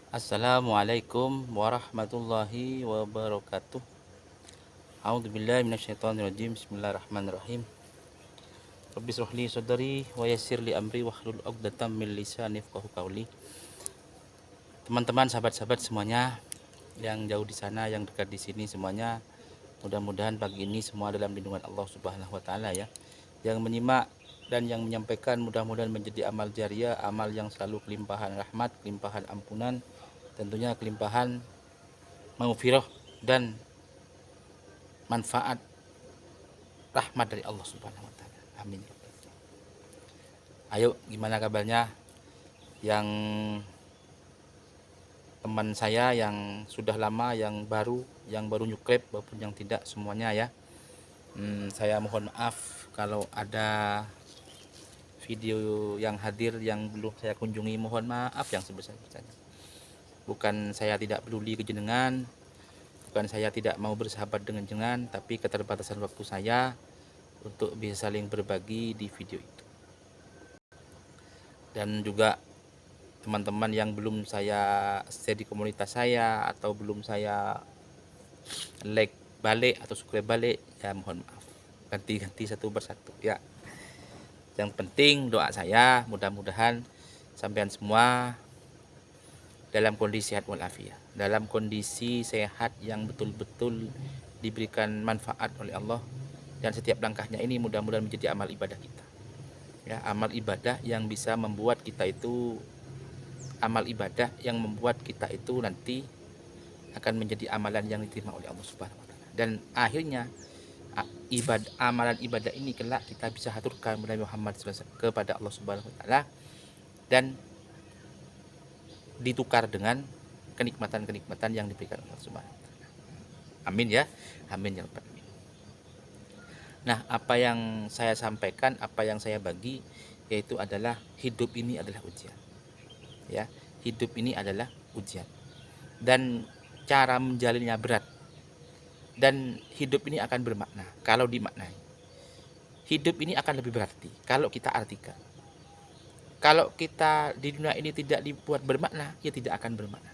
Assalamualaikum warahmatullahi wabarakatuh. A'udzubillahi minasyaitonirrajim. Bismillahirrahmanirrahim. Rabbi shrah li sadri wa yassir li amri wahlul 'uqdatam min lisani yafqahu qawli. Teman-teman, sahabat-sahabat semuanya yang jauh di sana, yang dekat di sini semuanya, mudah-mudahan pagi ini semua dalam lindungan Allah Subhanahu wa taala ya. Yang menyimak dan yang menyampaikan mudah-mudahan menjadi amal jariah, amal yang selalu kelimpahan rahmat, kelimpahan ampunan, tentunya kelimpahan maghfirah dan manfaat rahmat dari Allah Subhanahu wa taala. Amin. Ayo, gimana kabarnya yang teman saya yang sudah lama, yang baru nyukrep maupun yang tidak, semuanya ya. Saya mohon maaf kalau ada video yang hadir yang belum saya kunjungi, mohon maaf yang sebesar-besarnya. Bukan saya tidak peduli ke jenengan, bukan saya tidak mau bersahabat dengan jenengan, tapi keterbatasan waktu saya untuk bisa saling berbagi di video itu. Dan juga teman-teman yang belum saya share di komunitas saya atau belum saya like balik atau subscribe balik, ya mohon maaf, ganti satu persatu ya. Yang penting doa saya mudah-mudahan sampean semua dalam kondisi sehat walafiat, dalam kondisi sehat yang betul-betul diberikan manfaat oleh Allah, dan setiap langkahnya ini mudah-mudahan menjadi amal ibadah kita ya, amal ibadah yang bisa membuat kita itu nanti akan menjadi amalan yang diterima oleh Allah Subhanahu wa taala, dan akhirnya amalan ibadah ini kelak kita bisa haturkan Nabi Muhammad SAW kepada Allah Subhanahu wa taala dan ditukar dengan kenikmatan-kenikmatan yang diberikan Allah Subhanahu wa taala. Amin ya. Amin ya rabbal alamin. Nah, apa yang saya sampaikan, apa yang saya bagi, yaitu adalah hidup ini adalah ujian. Ya, hidup ini adalah ujian. Dan cara menjalinnya berat. Dan hidup ini akan bermakna kalau dimaknai. Hidup ini akan lebih berarti kalau kita artikan. Kalau kita di dunia ini tidak dibuat bermakna, ya tidak akan bermakna.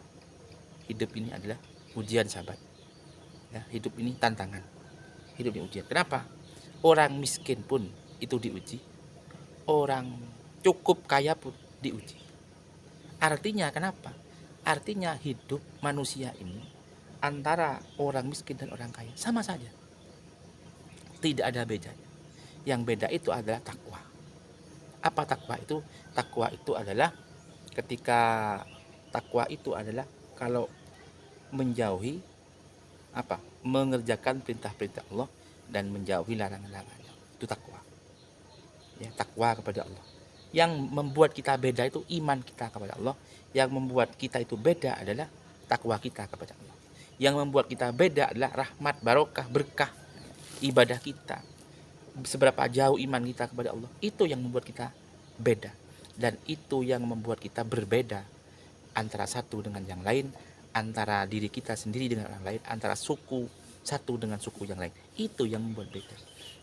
Hidup ini adalah ujian, sahabat. Ya, hidup ini tantangan. Hidup ini ujian. Kenapa? Orang miskin pun itu diuji. Orang cukup kaya pun diuji. Artinya kenapa? Artinya hidup manusia ini antara orang miskin dan orang kaya sama saja. Tidak ada bedanya. Yang beda itu adalah takwa. Apa takwa itu? Takwa itu adalah kalau menjauhi mengerjakan perintah-perintah Allah dan menjauhi larangan-larangannya. Itu takwa. Ya, takwa kepada Allah. Yang membuat kita beda itu iman kita kepada Allah. Yang membuat kita itu beda adalah takwa kita kepada Allah. Yang membuat kita beda adalah rahmat, barokah, berkah ibadah kita. Seberapa jauh iman kita kepada Allah, itu yang membuat kita beda. Dan itu yang membuat kita berbeda antara satu dengan yang lain, antara diri kita sendiri dengan orang lain, antara suku satu dengan suku yang lain. Itu yang membuat beda.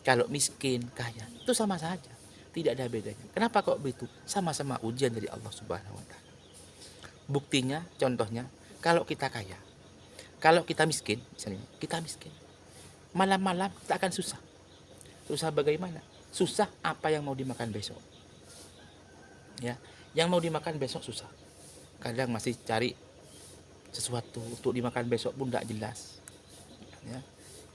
Kalau miskin, kaya, itu sama saja, tidak ada bedanya. Kenapa kok begitu? Sama-sama ujian dari Allah Subhanahu wa taala. Buktinya, contohnya, kalau kita kaya, kalau kita miskin, misalnya kita miskin, malam-malam kita akan susah. Susah bagaimana? Susah apa yang mau dimakan besok. Ya, yang mau dimakan besok susah. Kadang masih cari sesuatu untuk dimakan besok pun tidak jelas. Ya,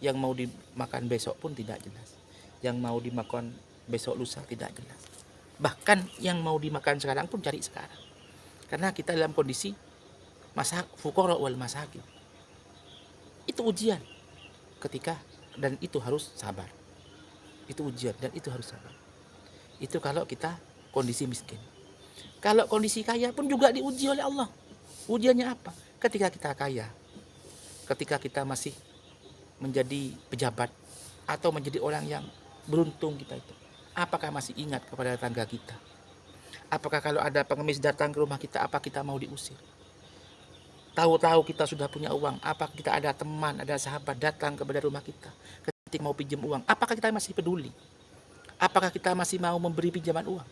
yang mau dimakan besok pun tidak jelas. Yang mau dimakan besok lusa tidak jelas. Bahkan yang mau dimakan sekarang pun cari sekarang. Karena kita dalam kondisi fuqara wal masakin. Itu ujian dan itu harus sabar. Itu ujian dan itu harus sabar. Itu kalau kita kondisi miskin. Kalau kondisi kaya pun juga diuji oleh Allah. Ujiannya apa? Ketika kita kaya, ketika kita masih menjadi pejabat atau menjadi orang yang beruntung kita itu, apakah masih ingat kepada tetangga kita? Apakah kalau ada pengemis datang ke rumah kita, apa kita mau diusir? Tahu-tahu kita sudah punya uang, apakah kita ada teman, ada sahabat datang kepada rumah kita ketika mau pinjam uang, apakah kita masih peduli? Apakah kita masih mau memberi pinjaman uang?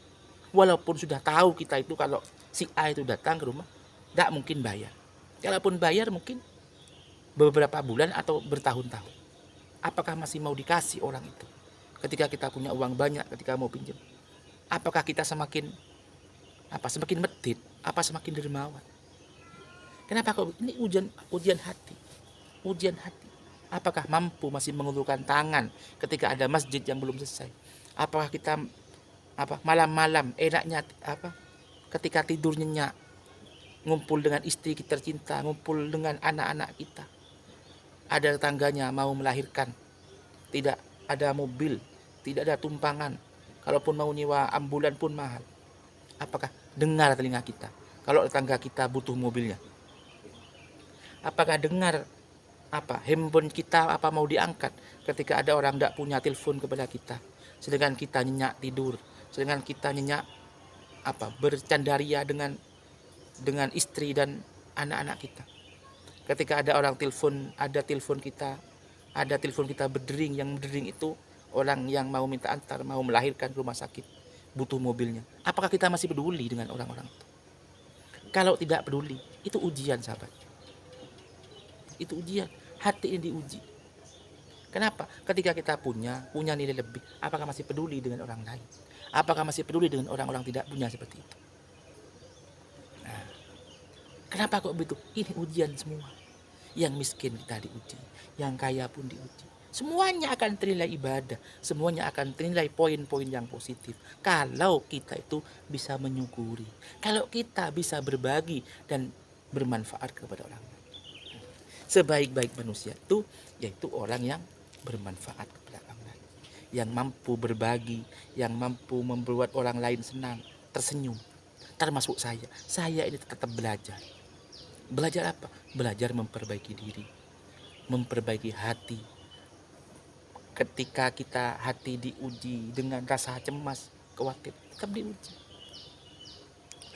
Walaupun sudah tahu kita itu kalau si A itu datang ke rumah, Tidak mungkin bayar. Kalaupun bayar mungkin beberapa bulan atau bertahun-tahun. Apakah masih mau dikasih orang itu? Ketika kita punya uang banyak, ketika mau pinjam, apakah kita semakin medit, semakin dermawan? Kenapa kok ini ujian hati? Ujian hati. Apakah mampu masih mengulurkan tangan ketika ada masjid yang belum selesai? Apakah kita malam-malam enaknya ketika tidur nyenyak, ngumpul dengan istri kita tercinta, ngumpul dengan anak-anak kita. Ada tetangganya mau melahirkan, tidak ada mobil, tidak ada tumpangan. Kalaupun mau nyewa ambulan pun mahal. Apakah dengar telinga kita kalau tetangga kita butuh mobilnya? Apakah dengar handphone kita mau diangkat ketika ada orang tidak punya telepon kepada kita, sedangkan kita nyenyak tidur, sedangkan kita nyenyak bercandaria dengan istri dan anak-anak kita. Ketika ada orang telepon, ada telepon kita berdering, yang berdering itu orang yang mau minta antar, mau melahirkan ke rumah sakit, butuh mobilnya. Apakah kita masih peduli dengan orang-orang itu? Kalau tidak peduli, itu ujian, sahabat. Itu ujian. Hati ini diuji. Kenapa? Ketika kita punya nilai lebih, apakah masih peduli dengan orang lain? Apakah masih peduli dengan orang-orang tidak punya seperti itu? Nah, kenapa kok begitu? Ini ujian semua. Yang miskin kita diuji, yang kaya pun diuji. Semuanya akan ternilai ibadah, semuanya akan ternilai poin-poin yang positif. Kalau kita itu bisa menyukuri, kalau kita bisa berbagi dan bermanfaat kepada orang lain. Sebaik-baik manusia itu yaitu orang yang bermanfaat kepada orang lain, yang mampu berbagi, yang mampu membuat orang lain senang, tersenyum. Termasuk saya ini tetap belajar. Belajar apa? Belajar memperbaiki diri, memperbaiki hati. Ketika kita hati diuji dengan rasa cemas, khawatir, tetap diuji.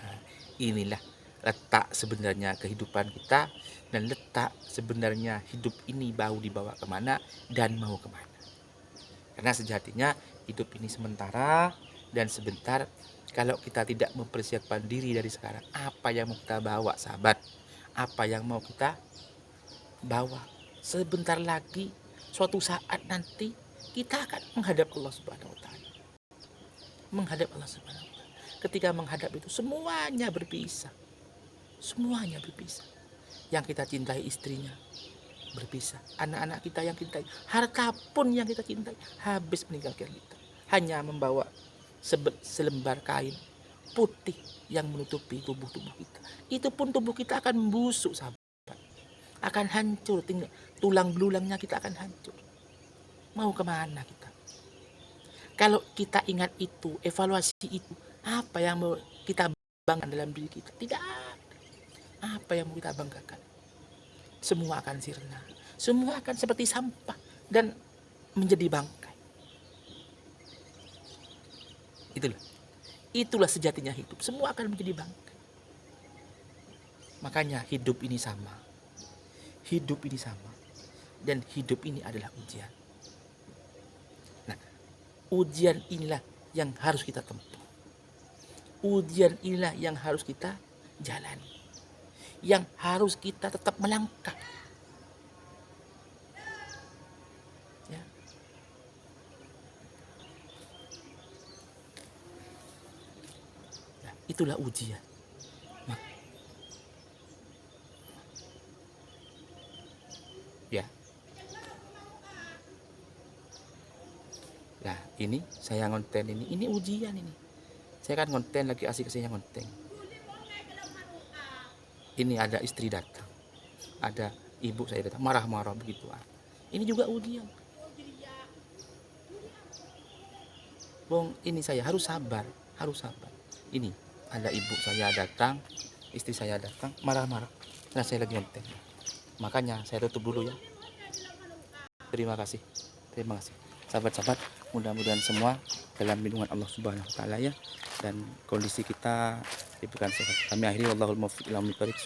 Nah, inilah letak sebenarnya kehidupan kita, dan letak sebenarnya hidup ini mau dibawa kemana dan mau kemana. Karena sejatinya hidup ini sementara dan sebentar. Kalau kita tidak mempersiapkan diri dari sekarang, apa yang mau kita bawa, sahabat? Apa yang mau kita bawa? Sebentar lagi, suatu saat nanti kita akan menghadap Allah Subhanahu wa Ta'ala. Menghadap Allah Subhanahu wa Ta'ala. Ketika menghadap itu semuanya berpisah. Semuanya berpisah. Yang kita cintai istrinya berpisah, anak-anak kita yang kita cintai, harta pun yang kita cintai habis meninggalkan kita, hanya membawa selembar kain putih yang menutupi tubuh kita. Itu pun tubuh kita akan membusuk, sahabat, akan hancur, tulang belulangnya kita akan hancur. Mau kemana kita? Kalau kita ingat itu, evaluasi itu, apa yang mau kita banggakan dalam diri kita? Tidak ada. Apa yang mau kita banggakan? Semua akan sirna, semua akan seperti sampah dan menjadi bangkai. Itulah sejatinya hidup. Semua akan menjadi bangkai. Makanya hidup ini sama. Hidup ini sama. Dan hidup ini adalah ujian. Nah, ujian inilah yang harus kita tempuh. Ujian inilah yang harus kita jalani. Yang harus kita tetap melangkah. Ya. Nah, itulah ujian. Ya. Nah, ini saya ngonten ini ujian ini. Saya kan ngonten lagi asik-asiknya ngonten. Ini ada istri datang, ada ibu saya datang, marah-marah begitu. Ini juga ujian. Bong, ini saya harus sabar. Ini ada ibu saya datang, istri saya datang, marah-marah. Nah, saya lagi ngonten. Makanya saya tutup dulu ya. Terima kasih. Sahabat-sahabat, mudah-mudahan semua dalam lindungan Allah Subhanahu wa Ta'ala ya, dan kondisi kita diberikan sehat. Kami akhiri, wallahul muwaffiq ila aqwamit thoriq.